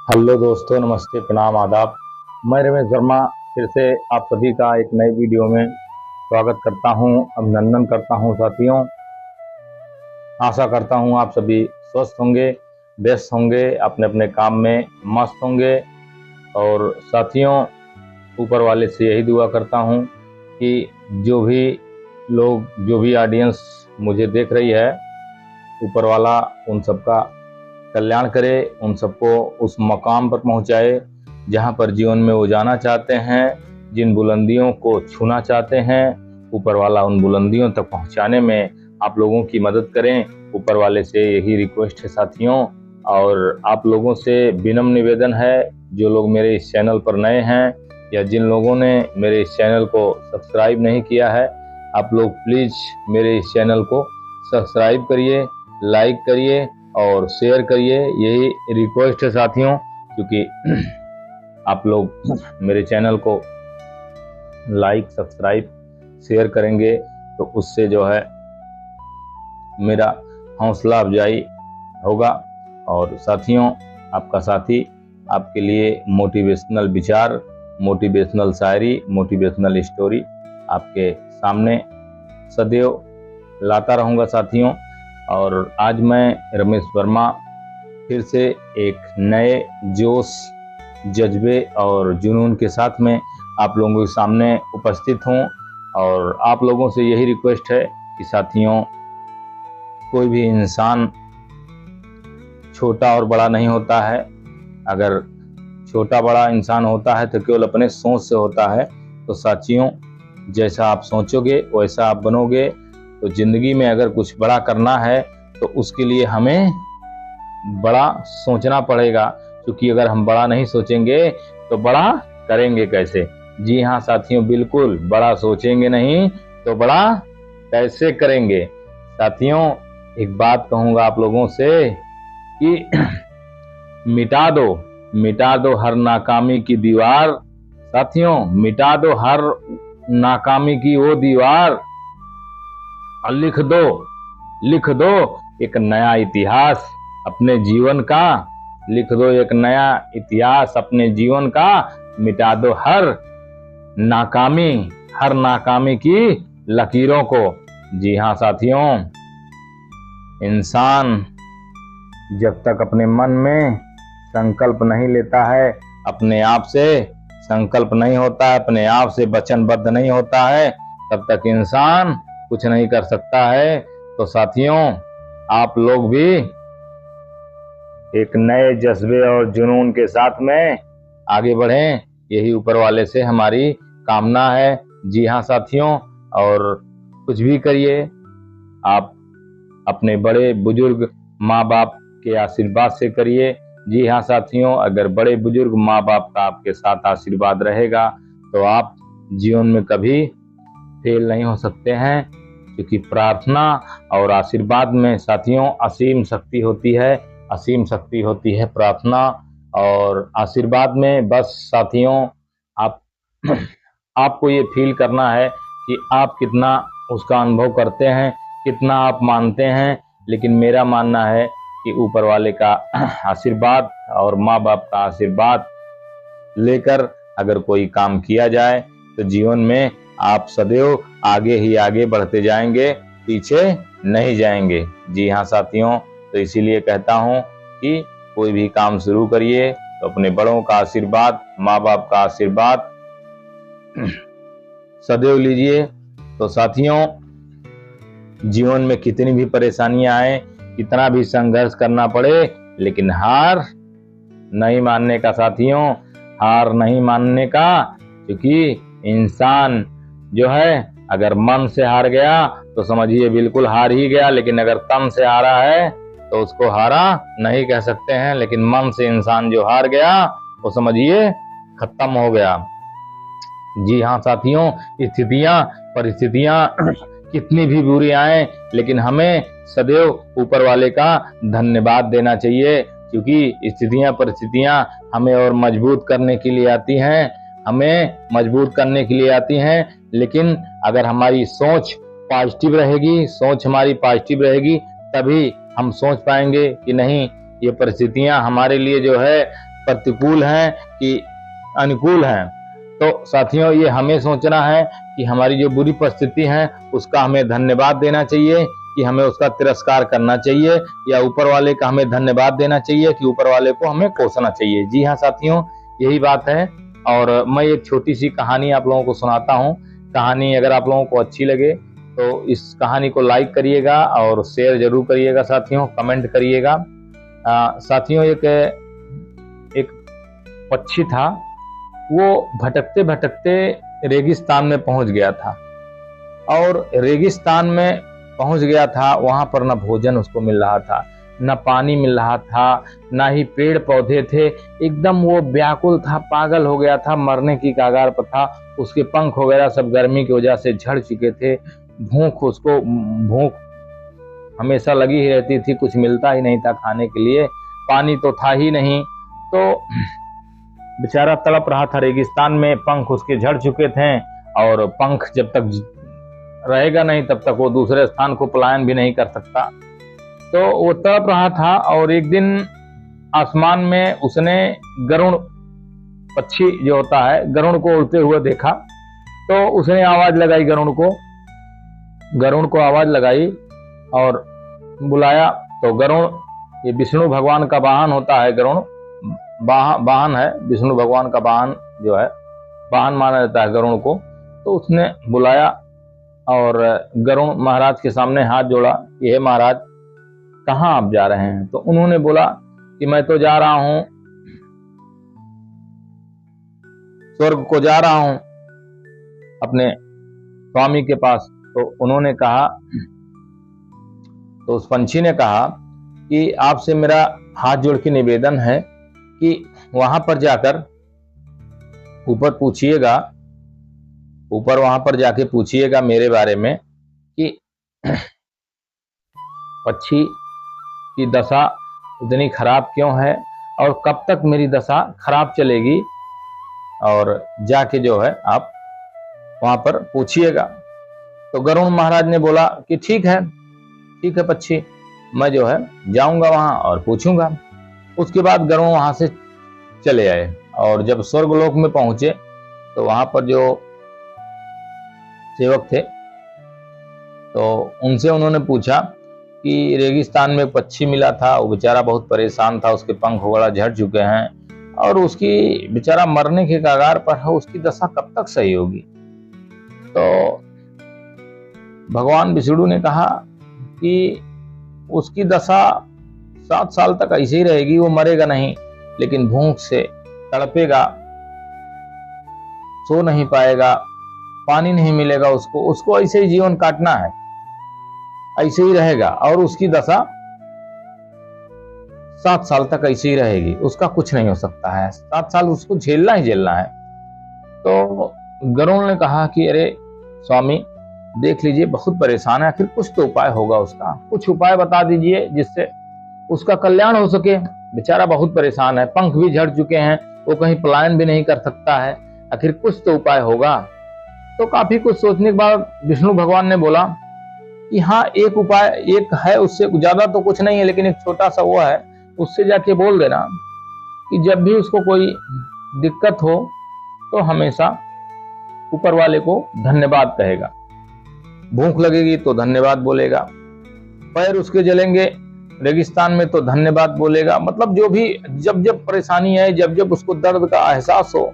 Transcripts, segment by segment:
Hello दोस्तों, नमस्ते, प्रणाम, आदाब। मैं रमेश वर्मा फिर से आप सभी का एक नए वीडियो में स्वागत करता हूं, अभिनंदन करता हूं। साथियों, आशा करता हूं आप सभी स्वस्थ होंगे, व्यस्त होंगे, अपने अपने काम में मस्त होंगे। और साथियों, ऊपर वाले से यही दुआ करता हूं कि जो भी लोग, जो भी ऑडियंस मुझे देख रही है, ऊपर वाला उन सबका कल्याण करे, उन सबको उस मकाम पर पहुंचाए जहां पर जीवन में वो जाना चाहते हैं, जिन बुलंदियों को छूना चाहते हैं। ऊपर वाला उन बुलंदियों तक पहुंचाने में आप लोगों की मदद करें। ऊपर वाले से यही रिक्वेस्ट है साथियों। और आप लोगों से विनम्र निवेदन है, जो लोग मेरे इस चैनल पर नए हैं या जिन लोगों ने मेरे इस चैनल को सब्सक्राइब नहीं किया है, आप लोग प्लीज़ मेरे इस चैनल को सब्सक्राइब करिए, लाइक करिए और शेयर करिए। यही रिक्वेस्ट है साथियों, क्योंकि आप लोग मेरे चैनल को लाइक, सब्सक्राइब, शेयर करेंगे तो उससे जो है मेरा हौसला अफजाई होगा। और साथियों, आपका साथी आपके लिए मोटिवेशनल विचार, मोटिवेशनल शायरी, मोटिवेशनल स्टोरी आपके सामने सदैव लाता रहूँगा साथियों। और आज मैं रमेश वर्मा फिर से एक नए जोश, जज्बे और जुनून के साथ में आप लोगों के सामने उपस्थित हूँ। और आप लोगों से यही रिक्वेस्ट है कि साथियों, कोई भी इंसान छोटा और बड़ा नहीं होता है। अगर छोटा बड़ा इंसान होता है तो केवल अपने सोच से होता है। तो साथियों, जैसा आप सोचोगे वैसा आप बनोगे। तो जिंदगी में अगर कुछ बड़ा करना है तो उसके लिए हमें बड़ा सोचना पड़ेगा, क्योंकि अगर हम बड़ा नहीं सोचेंगे तो बड़ा करेंगे कैसे। जी हाँ साथियों, बिल्कुल, बड़ा सोचेंगे नहीं तो बड़ा कैसे करेंगे। साथियों, एक बात कहूँगा आप लोगों से कि मिटा दो हर नाकामी की दीवार। साथियों, मिटा दो हर नाकामी की वो दीवार और लिख दो एक नया इतिहास अपने जीवन का। लिख दो एक नया इतिहास अपने जीवन का। मिटा दो हर नाकामी की लकीरों को। जी हाँ साथियों, इंसान जब तक अपने मन में संकल्प नहीं लेता है, अपने आप से संकल्प नहीं होता है, अपने आप से वचनबद्ध नहीं होता है, तब तक इंसान कुछ नहीं कर सकता है। तो साथियों, आप लोग भी एक नए जज्बे और जुनून के साथ में आगे बढ़ें, यही ऊपर वाले से हमारी कामना है। जी हाँ साथियों, और कुछ भी करिए, आप अपने बड़े बुजुर्ग माँ बाप के आशीर्वाद से करिए। जी हाँ साथियों, अगर बड़े बुजुर्ग माँ बाप का आपके साथ आशीर्वाद रहेगा तो आप जीवन में कभी फेल नहीं हो सकते हैं, क्योंकि प्रार्थना और आशीर्वाद में साथियों असीम शक्ति होती है। असीम शक्ति होती है प्रार्थना और आशीर्वाद में। बस साथियों, आप आपको ये फील करना है कि आप कितना उसका अनुभव करते हैं, कितना आप मानते हैं। लेकिन मेरा मानना है कि ऊपर वाले का आशीर्वाद और माँ बाप का आशीर्वाद लेकर अगर कोई काम किया जाए तो जीवन में आप सदैव आगे ही आगे बढ़ते जाएंगे, पीछे नहीं जाएंगे। जी हाँ साथियों, तो इसीलिए कहता हूँ कि कोई भी काम शुरू करिए तो अपने बड़ों का आशीर्वाद, माँ बाप का आशीर्वाद सदैव लीजिए। तो साथियों, जीवन में कितनी भी परेशानियां आए, कितना भी संघर्ष करना पड़े, लेकिन हार नहीं मानने का साथियों, हार नहीं मानने का। क्योंकि इंसान जो है, अगर मन से हार गया तो समझिए बिल्कुल हार ही गया, लेकिन अगर तन से हारा है तो उसको हारा नहीं कह सकते हैं। लेकिन मन से इंसान जो हार गया वो समझिए खत्म हो गया। जी हाँ साथियों, परिस्थितियां कितनी भी बुरी आए, लेकिन हमें सदैव ऊपर वाले का धन्यवाद देना चाहिए, क्योंकि परिस्थितियां हमें और मजबूत करने के लिए आती हैं, हमें मजबूत करने के लिए आती हैं। लेकिन अगर हमारी सोच पॉजिटिव रहेगी, सोच हमारी पॉजिटिव रहेगी, तभी हम सोच पाएंगे कि नहीं, ये परिस्थितियां हमारे लिए जो है प्रतिकूल हैं कि अनुकूल हैं। तो साथियों, ये हमें सोचना है कि हमारी जो बुरी परिस्थिति है उसका हमें धन्यवाद देना चाहिए कि हमें उसका तिरस्कार करना चाहिए, या ऊपर वाले का हमें धन्यवाद देना चाहिए कि ऊपर वाले को हमें कोसना चाहिए। जी हाँ साथियों, यही बात है। और मैं एक छोटी सी कहानी आप लोगों को सुनाता हूँ। कहानी अगर आप लोगों को अच्छी लगे तो इस कहानी को लाइक करिएगा और शेयर जरूर करिएगा साथियों, कमेंट करिएगा। साथियों, एक पक्षी था, वो भटकते भटकते रेगिस्तान में पहुंच गया था। और रेगिस्तान में पहुंच गया था, वहां पर न भोजन उसको मिल रहा था, न पानी मिल रहा था, ना ही पेड़ पौधे थे। एकदम वो व्याकुल था, पागल हो गया था, मरने की कगार पर था। उसके पंख वगैरह सब गर्मी की वजह से झड़ चुके थे। भूख हमेशा लगी ही रहती थी, कुछ मिलता ही नहीं था खाने के लिए, पानी तो था ही नहीं। तो बेचारा तड़प रहा था रेगिस्तान में, पंख उसके झड़ चुके थे, और पंख जब तक रहेगा नहीं तब तक वो दूसरे स्थान को पलायन भी नहीं कर सकता। तो वो तड़प रहा था, और एक दिन आसमान में उसने गरुड़ पक्षी जो होता है, गरुड़ को उड़ते हुए देखा। तो उसने आवाज लगाई, गरुड़ को आवाज लगाई और बुलाया। तो गरुड़, ये विष्णु भगवान का वाहन होता है, गरुड़ वाहन है, विष्णु भगवान का वाहन जो है, वाहन माना जाता है गरुड़ को। तो उसने बुलाया और गरुड़ महाराज के सामने हाथ जोड़ा, ये महाराज कहाँ आप जा रहे हैं? तो उन्होंने बोला कि मैं तो जा रहा हूं, स्वर्ग को जा रहा हूं अपने स्वामी के पास। तो उन्होंने कहा, तो उस पंछी ने कहा कि आपसे मेरा हाथ जोड़ के निवेदन है कि वहां पर जाकर ऊपर पूछिएगा, ऊपर वहां पर जाके पूछिएगा मेरे बारे में कि पक्षी की दशा इतनी खराब क्यों है और कब तक मेरी दशा खराब चलेगी, और जाके जो है आप वहां पर पूछिएगा। तो गरुड़ महाराज ने बोला कि ठीक है पक्षी, मैं जो है जाऊंगा वहां और पूछूंगा। उसके बाद गरुड़ वहां से चले आए, और जब स्वर्गलोक में पहुंचे तो वहां पर जो सेवक थे तो उनसे उन्होंने पूछा कि रेगिस्तान में पक्षी मिला था, वो बेचारा बहुत परेशान था, उसके पंख वगैरह झड़ चुके हैं और उसकी बेचारा मरने के कगार पर है, उसकी दशा कब तक सही होगी? तो भगवान विष्णु ने कहा कि उसकी दशा 7 साल तक ऐसे ही रहेगी, वो मरेगा नहीं, लेकिन भूख से तड़पेगा, सो नहीं पाएगा, पानी नहीं मिलेगा उसको ऐसे ही जीवन काटना है, ऐसे ही रहेगा, और उसकी दशा 7 साल तक ऐसे ही रहेगी, उसका कुछ नहीं हो सकता है, 7 साल उसको झेलना ही झेलना है। तो गरुड़ ने कहा कि अरे स्वामी देख लीजिए, बहुत परेशान है, आखिर कुछ तो उपाय होगा उसका, कुछ उपाय बता दीजिए जिससे उसका कल्याण हो सके। बेचारा बहुत परेशान है, पंख भी झड़ चुके हैं, वो कहीं पलायन भी नहीं कर सकता है, आखिर कुछ तो उपाय होगा। तो काफी कुछ सोचने के बाद विष्णु भगवान ने बोला कि हाँ, एक उपाय एक है, उससे ज्यादा तो कुछ नहीं है, लेकिन एक छोटा सा वो है, उससे जाके बोल देना कि जब भी उसको कोई दिक्कत हो तो हमेशा ऊपर वाले को धन्यवाद कहेगा, भूख लगेगी तो धन्यवाद बोलेगा, पैर उसके जलेंगे रेगिस्तान में तो धन्यवाद बोलेगा। मतलब जो भी जब जब परेशानी है, जब जब उसको दर्द का एहसास हो,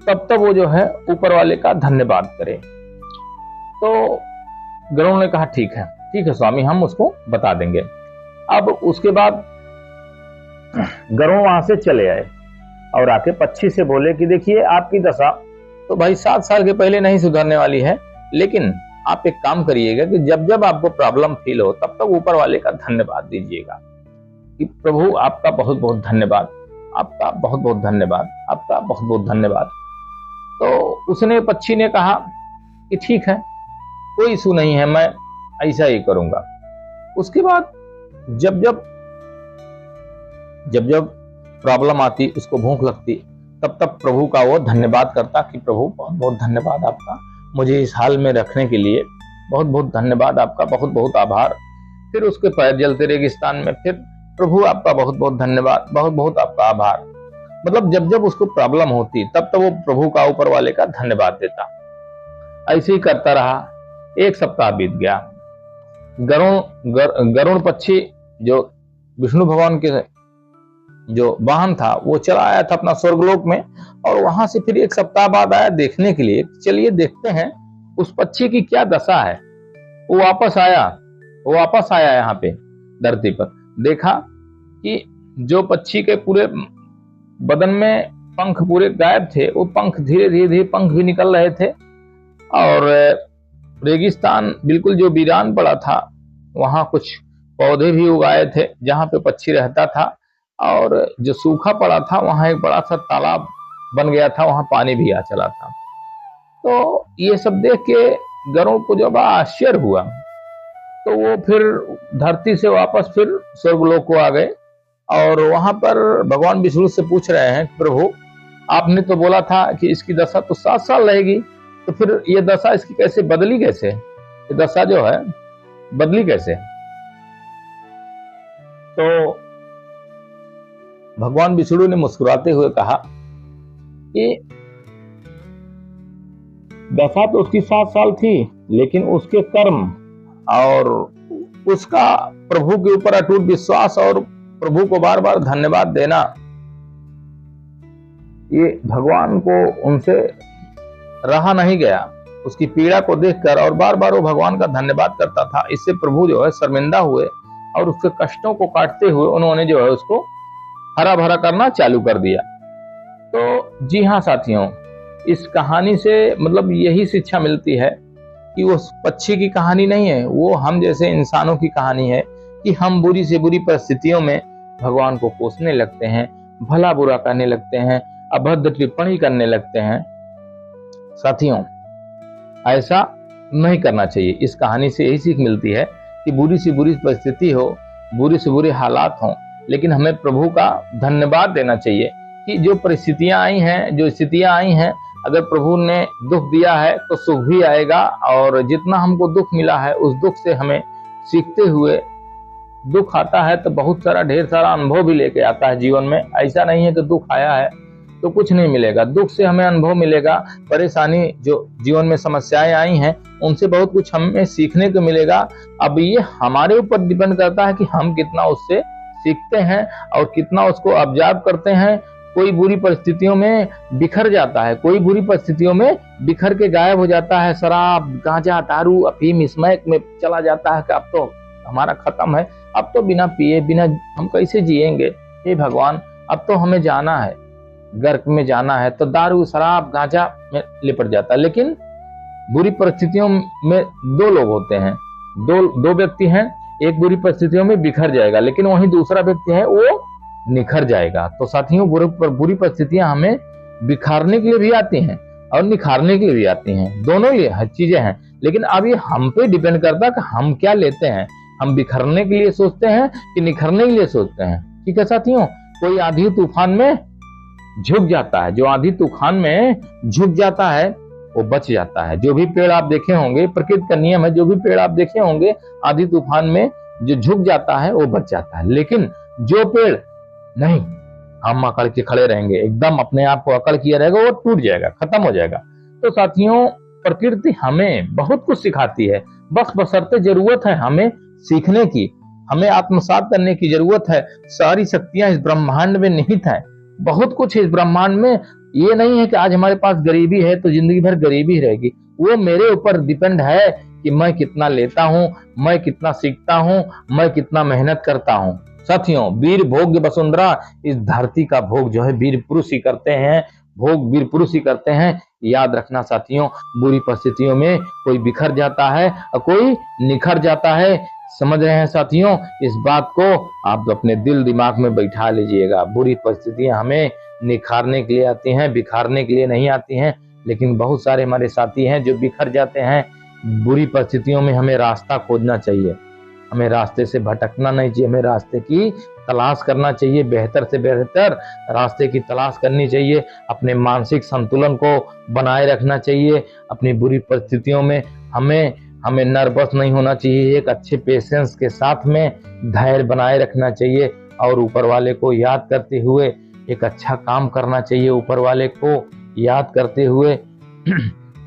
तब तब वो जो है ऊपर वाले का धन्यवाद करे। तो गरुड़ ने कहा ठीक है स्वामी, हम उसको बता देंगे। अब उसके बाद गरुड़ वहां से चले आए और आके पक्षी से बोले कि देखिए, आपकी दशा तो भाई 7 साल के पहले नहीं सुधरने वाली है, लेकिन आप एक काम करिएगा कि जब जब आपको प्रॉब्लम फील हो तब तक ऊपर वाले का धन्यवाद दीजिएगा कि प्रभु आपका बहुत बहुत धन्यवाद, आपका बहुत बहुत धन्यवाद, आपका बहुत बहुत धन्यवाद। तो उसने, पक्षी ने कहा कि ठीक है, कोई इशू नहीं है, मैं ऐसा ही करूंगा। उसके बाद जब जब प्रॉब्लम आती, उसको भूख लगती, तब तब प्रभु का वो धन्यवाद करता कि प्रभु बहुत बहुत धन्यवाद आपका, मुझे इस हाल में रखने के लिए बहुत बहुत धन्यवाद आपका, बहुत बहुत आभार। फिर उसके पैर जलते रेगिस्तान में, फिर प्रभु आपका बहुत बहुत धन्यवाद, बहुत बहुत आपका आभार। मतलब जब जब उसको प्रॉब्लम होती तब तो वो प्रभु का, ऊपर वाले का धन्यवाद देता। ऐसे ही करता रहा। एक सप्ताह बीत गया। गरुण पक्षी जो विष्णु भगवान के जो वाहन था वो चला आया था अपना स्वर्गलोक में, और वहां से फिर एक सप्ताह बाद आया देखने के लिए। चलिए देखते हैं उस पक्षी की क्या दशा है। वो वापस आया यहाँ पे धरती पर। देखा कि जो पक्षी के पूरे बदन में पंख पूरे गायब थे, वो पंख धीरे धीरे पंख भी निकल रहे थे, और रेगिस्तान बिल्कुल जो वीरान पड़ा था वहां कुछ पौधे भी उगाए थे जहां पे पक्षी रहता था, और जो सूखा पड़ा था वहां एक बड़ा सा तालाब बन गया था, वहां पानी भी आ चला था। तो ये सब देख के गरुड़ को जब आश्चर्य हुआ तो वो फिर धरती से वापस फिर स्वर्गलोक को आ गए, और वहां पर भगवान विष्णु से पूछ रहे हैं, प्रभु आपने तो बोला था कि इसकी दशा तो 7 साल रहेगी, तो फिर ये दशा इसकी कैसे बदली, कैसे ये दशा जो है बदली कैसे? तो भगवान विष्णु ने मुस्कुराते हुए कहा कि दशा तो उसकी 7 साल थी, लेकिन उसके कर्म और उसका प्रभु के ऊपर अटूट विश्वास और प्रभु को बार बार धन्यवाद देना, ये भगवान को उनसे रहा नहीं गया। उसकी पीड़ा को देखकर और बार बार वो भगवान का धन्यवाद करता था। इससे प्रभु जो है शर्मिंदा हुए, और उसके कष्टों को काटते हुए उन्होंने जो है उसको हरा भरा करना चालू कर दिया। तो जी हाँ साथियों, इस कहानी से मतलब यही शिक्षा मिलती है कि वो पक्षी की कहानी नहीं है, वो हम जैसे इंसानों की कहानी है कि हम बुरी से बुरी परिस्थितियों में भगवान को कोसने लगते हैं, भला बुरा कहने लगते हैं, अभद्र टिप्पणी करने लगते हैं। साथियों, ऐसा नहीं करना चाहिए। इस कहानी से यही सीख मिलती है कि बुरी से बुरी परिस्थिति हो, बुरी से बुरे हालात हों, लेकिन हमें प्रभु का धन्यवाद देना चाहिए कि जो परिस्थितियां आई हैं, जो स्थितियां आई हैं, अगर प्रभु ने दुख दिया है तो सुख भी आएगा, और जितना हमको दुख मिला है उस दुख से हमें सीखते हुए, दुख आता है तो बहुत सारा ढेर सारा अनुभव भी लेके आता है जीवन में। ऐसा नहीं है कि दुख आया है तो कुछ नहीं मिलेगा, दुख से हमें अनुभव मिलेगा। परेशानी जो जीवन में समस्याएं आई हैं उनसे बहुत कुछ हमें सीखने को मिलेगा। अब ये हमारे ऊपर डिपेंड करता है कि हम कितना उससे सीखते हैं और कितना उसको ऑब्जर्व करते हैं। कोई बुरी परिस्थितियों में बिखर जाता है, कोई बुरी परिस्थितियों में बिखर के गायब हो जाता है, शराब, गांजा, दारू, अफीम, स्मैक में चला जाता है कि अब तो हमारा खत्म है, अब तो बिना पिए बिना हम कैसे जिएंगे, हे भगवान अब तो हमें जाना है, गर्क में जाना है, तो दारू, शराब, गांजा में लिपट जाता है। लेकिन बुरी परिस्थितियों में 2 लोग होते हैं, दो व्यक्ति हैं। एक बुरी परिस्थितियों में बिखर जाएगा, लेकिन वहीं दूसरा व्यक्ति है वो निखर जाएगा। तो साथियों, बुरी परिस्थितियां हमें बिखारने के लिए भी आती हैं और निखारने के लिए भी आती हैं, दोनों ये चीजें हैं। लेकिन अब ये हम पे डिपेंड करता है कि हम क्या लेते हैं, हम बिखरने के लिए सोचते हैं कि निखरने के लिए सोचते हैं। ठीक है साथियों, कोई आंधी तूफान में झुक जाता है, जो आंधी तूफान में झुक जाता है वो बच जाता है। जो भी पेड़ आप देखे होंगे, प्रकृति का नियम है, जो भी पेड़ आप देखे होंगे आंधी तूफान में जो झुक जाता है वो बच जाता है। लेकिन जो पेड़ नहीं, हम अकड़ के खड़े रहेंगे, एकदम अपने आप को अकड़ किया रहेगा, वो टूट जाएगा, खत्म हो जाएगा। तो साथियों, प्रकृति हमें बहुत कुछ सिखाती है, बस बशर्ते जरूरत है हमें सीखने की, हमें आत्मसात करने की जरूरत है। सारी शक्तियां इस ब्रह्मांड में निहित है, बहुत कुछ इस ब्रह्मांड में। ये नहीं है कि आज हमारे पास गरीबी है तो जिंदगी भर गरीबी रहेगी, वो मेरे ऊपर डिपेंड है कि मैं कितना लेता हूं, मैं कितना सीखता हूं, मैं कितना मेहनत करता हूं। साथियों, वीर भोग्य वसुंधरा, इस धरती का भोग जो है वीर पुरुष ही करते हैं, भोग वीर पुरुष ही करते हैं। याद रखना साथियों, बुरी परिस्थितियों में कोई बिखर जाता है और कोई निखर जाता है। समझ रहे हैं साथियों? इस बात को आप अपने दिल दिमाग में बैठा लीजिएगा। बुरी परिस्थितियां हमें निखारने के लिए आती हैं, बिखारने के लिए नहीं आती हैं। लेकिन बहुत सारे हमारे साथी हैं जो बिखर जाते हैं। बुरी परिस्थितियों में हमें रास्ता खोजना चाहिए, हमें रास्ते से भटकना नहीं चाहिए, हमें रास्ते की तलाश करना चाहिए, बेहतर से बेहतर रास्ते की तलाश करनी चाहिए। अपने मानसिक संतुलन को बनाए रखना चाहिए। अपनी बुरी परिस्थितियों में हमें नर्वस नहीं होना चाहिए, एक अच्छे पेशेंस के साथ में धैर्य बनाए रखना चाहिए और ऊपर वाले को याद करते हुए एक अच्छा काम करना चाहिए। ऊपर वाले को याद करते हुए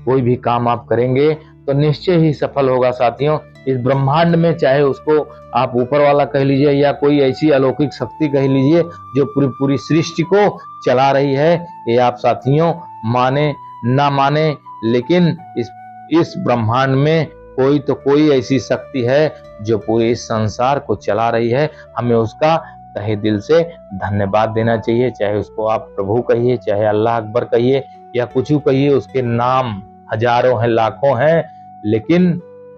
कोई भी काम आप करेंगे तो निश्चय ही सफल होगा साथियों। इस ब्रह्मांड में चाहे उसको आप ऊपर वाला कह लीजिए या कोई ऐसी अलौकिक शक्ति कह लीजिए जो पूरी पूरी सृष्टि को चला रही है, ये आप साथियों माने ना माने, लेकिन इस ब्रह्मांड में कोई तो कोई ऐसी शक्ति है जो पूरे इस संसार को चला रही है। हमें उसका तहे दिल से धन्यवाद देना चाहिए। चाहे उसको आप प्रभु कहिए, चाहे अल्लाह अकबर कहिए या कुछ कहिए, उसके नाम हजारों हैं, लाखों हैं, लेकिन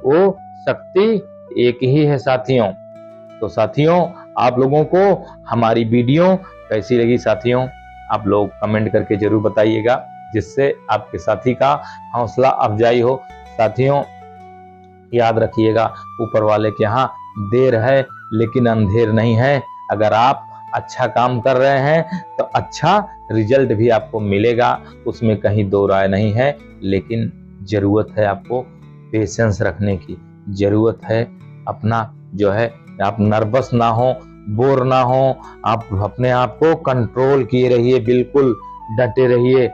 वो शक्ति एक ही है साथियों। तो साथियों, आप लोगों को हमारी वीडियो कैसी लगी साथियों, आप लोग कमेंट करके जरूर बताइएगा, जिससे आपके साथी का हौसला अफजाई हो। साथियों, याद रखिएगा, ऊपर वाले के यहाँ देर है लेकिन अंधेर नहीं है। अगर आप अच्छा काम कर रहे हैं तो अच्छा रिजल्ट भी आपको मिलेगा, उसमें कहीं दो राय नहीं है। लेकिन जरूरत है आपको पेशेंस रखने की, जरूरत है अपना जो है आप नर्वस ना हो, बोर ना हो, आप अपने आप को कंट्रोल किए रहिए, बिल्कुल डटे रहिए,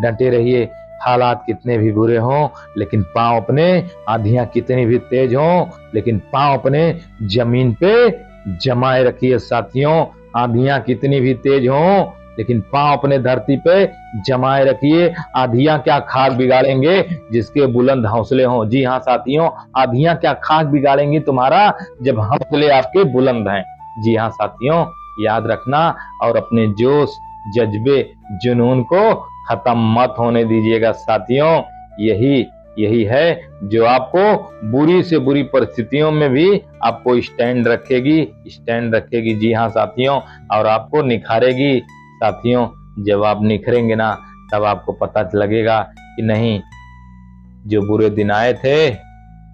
डटे रहिए। हालात कितने भी बुरे हों लेकिन पांव अपने, आंधियां कितनी भी तेज हों लेकिन पांव अपने जमीन पे जमाए रखिए साथियों। आंधियां कितनी भी तेज हों लेकिन पांव अपने धरती पे जमाए रखिए। आंधियां क्या खाक बिगाड़ेंगे जिसके बुलंद हौसले हों। जी हाँ साथियों, आंधियां क्या खाक बिगाड़ेंगी तुम्हारा जब हौसले आपके बुलंद हैं। जी हाँ साथियों, याद रखना और अपने जोश, जज्बे, जुनून को खत्म मत होने दीजिएगा साथियों। यही है जो आपको बुरी से बुरी परिस्थितियों में भी आपको स्टैंड रखेगी। जी हाँ साथियों, और आपको निखारेगी साथियों। जब आप निखरेंगे ना, तब आपको पता लगेगा कि नहीं, जो बुरे दिन आए थे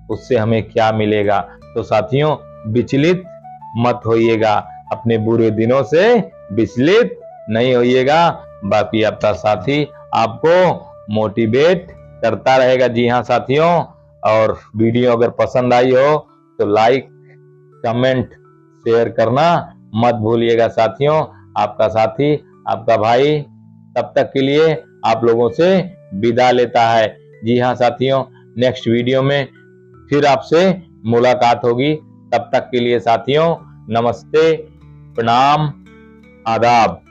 उससे हमें क्या मिलेगा। तो साथियों, विचलित मत होइएगा, अपने बुरे दिनों से विचलित नहीं होइएगा। बाकी आपका साथी आपको मोटिवेट करता रहेगा। जी हाँ साथियों, और वीडियो अगर पसंद आई हो तो लाइक, कमेंट, शेयर करना मत भूलिएगा साथियों। आपका साथी, आपका भाई तब तक के लिए आप लोगों से विदा लेता है। जी हाँ साथियों, नेक्स्ट वीडियो में फिर आपसे मुलाकात होगी। तब तक के लिए साथियों, नमस्ते, प्रणाम, आदाब।